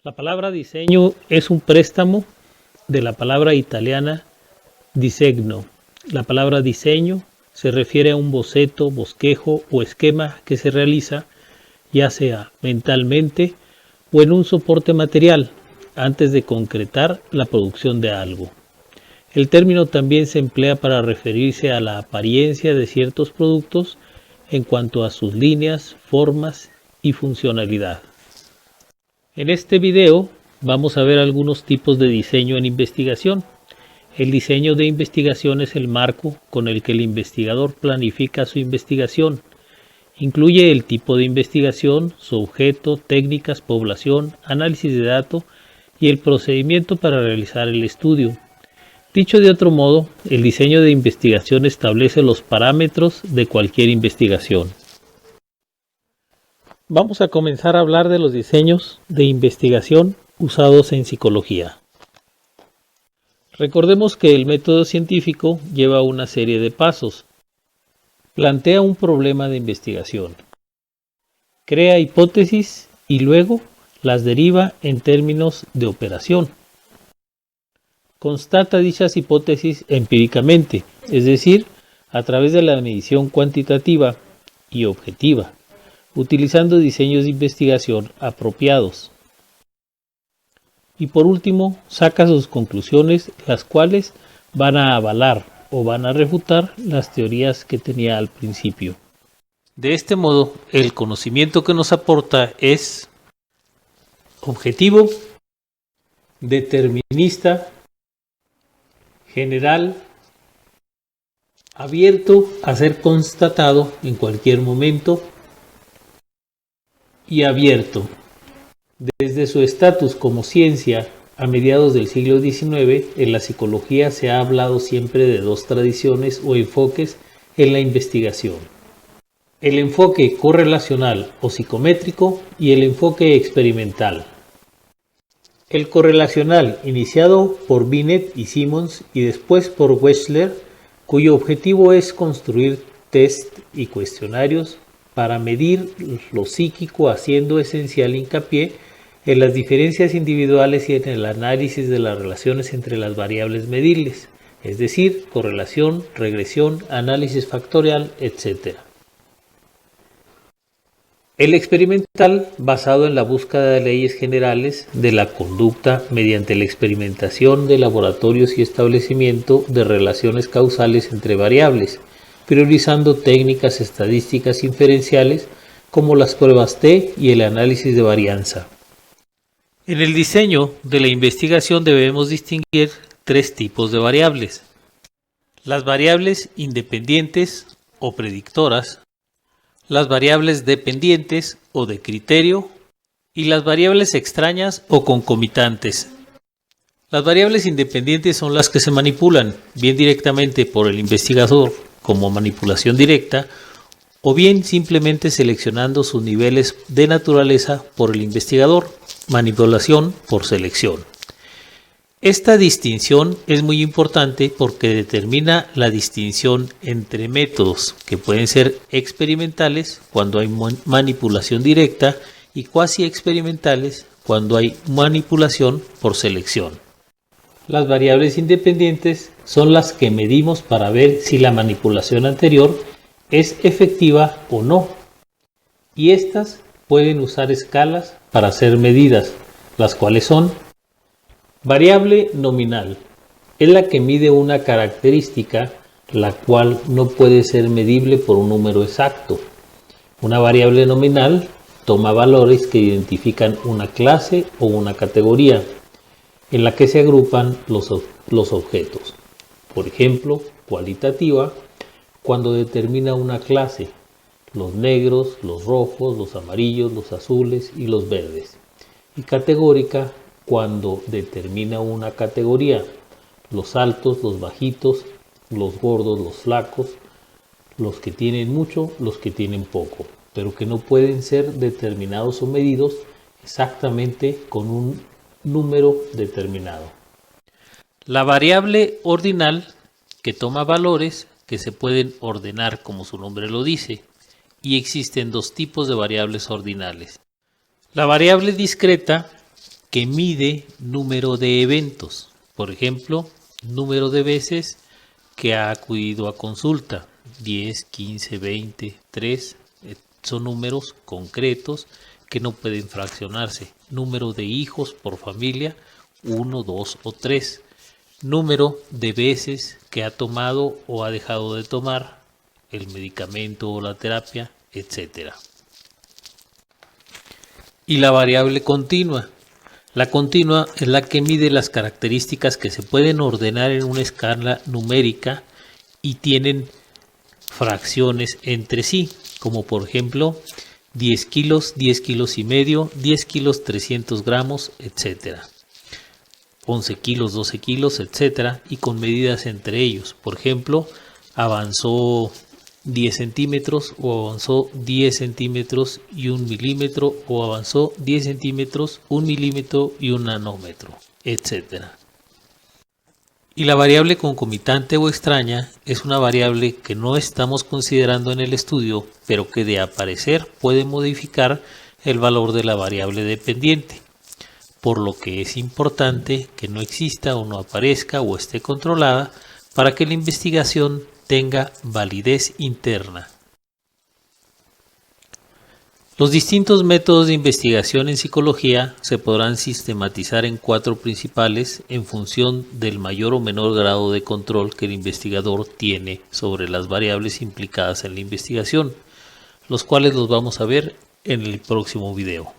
La palabra diseño es un préstamo de la palabra italiana disegno. La palabra diseño se refiere a un boceto, bosquejo o esquema que se realiza ya sea mentalmente o en un soporte material antes de concretar la producción de algo. El término también se emplea para referirse a la apariencia de ciertos productos en cuanto a sus líneas, formas y funcionalidad. En este video vamos a ver algunos tipos de diseño en investigación. El diseño de investigación es el marco con el que el investigador planifica su investigación. Incluye el tipo de investigación, su objeto, técnicas, población, análisis de datos y el procedimiento para realizar el estudio. Dicho de otro modo, el diseño de investigación establece los parámetros de cualquier investigación. Vamos a comenzar a hablar de los diseños de investigación usados en psicología. Recordemos que el método científico lleva una serie de pasos. Plantea un problema de investigación, crea hipótesis y luego las deriva en términos de operación. Constata dichas hipótesis empíricamente, es decir, a través de la medición cuantitativa y objetiva, utilizando diseños de investigación apropiados. Y por último, saca sus conclusiones, las cuales van a avalar o van a refutar las teorías que tenía al principio. De este modo, el conocimiento que nos aporta es objetivo, determinista, general, abierto a ser constatado en cualquier momento y abierto. Desde su estatus como ciencia a mediados del siglo XIX, en la psicología se ha hablado siempre de dos tradiciones o enfoques en la investigación: el enfoque correlacional o psicométrico y el enfoque experimental. El correlacional, iniciado por Binet y Simmons y después por Wechsler, cuyo objetivo es construir test y cuestionarios para medir lo psíquico, haciendo esencial hincapié en las diferencias individuales y en el análisis de las relaciones entre las variables medibles, es decir, correlación, regresión, análisis factorial, etc. El experimental, basado en la búsqueda de leyes generales de la conducta mediante la experimentación de laboratorios y establecimiento de relaciones causales entre variables, priorizando técnicas estadísticas inferenciales como las pruebas T y el análisis de varianza. En el diseño de la investigación debemos distinguir tres tipos de variables: las variables independientes o predictoras, las variables dependientes o de criterio y las variables extrañas o concomitantes. Las variables independientes son las que se manipulan, bien directamente por el investigador como manipulación directa, o bien simplemente seleccionando sus niveles de naturaleza por el investigador, manipulación por selección. Esta distinción es muy importante porque determina la distinción entre métodos que pueden ser experimentales cuando hay manipulación directa y cuasi experimentales cuando hay manipulación por selección. Las variables independientes son las que medimos para ver si la manipulación anterior es efectiva o no, y estas pueden usar escalas para ser medidas, las cuales son: variable nominal, es la que mide una característica la cual no puede ser medible por un número exacto. Una variable nominal toma valores que identifican una clase o una categoría en la que se agrupan los objetos. Por ejemplo, cualitativa, cuando determina una clase: los negros, los rojos, los amarillos, los azules y los verdes. Y categórica, cuando determina una categoría: los altos, los bajitos, los gordos, los flacos, los que tienen mucho, los que tienen poco, pero que no pueden ser determinados o medidos exactamente con un número determinado. La variable ordinal, que toma valores que se pueden ordenar como su nombre lo dice, y existen dos tipos de variables ordinales: la variable discreta, que mide número de eventos, por ejemplo, número de veces que ha acudido a consulta, 10, 15, 20, 3, son números concretos que no pueden fraccionarse. Número de hijos por familia, 1, 2 o 3. Número de veces que ha tomado o ha dejado de tomar el medicamento o la terapia, etc. Y la variable continua. La continua es la que mide las características que se pueden ordenar en una escala numérica y tienen fracciones entre sí, como por ejemplo 10 kilos, 10 kilos y medio, 10 kilos 300 gramos, etc. 11 kilos, 12 kilos, etc. y con medidas entre ellos. Por ejemplo, avanzó 10 centímetros o avanzó 10 centímetros y 1 milímetro o avanzó 10 centímetros, 1 milímetro y 1 nanómetro, etc. Y la variable concomitante o extraña es una variable que no estamos considerando en el estudio, pero que de aparecer puede modificar el valor de la variable dependiente, por lo que es importante que no exista o no aparezca o esté controlada para que la investigación tenga validez interna. Los distintos métodos de investigación en psicología se podrán sistematizar en 4 principales en función del mayor o menor grado de control que el investigador tiene sobre las variables implicadas en la investigación, los cuales los vamos a ver en el próximo video.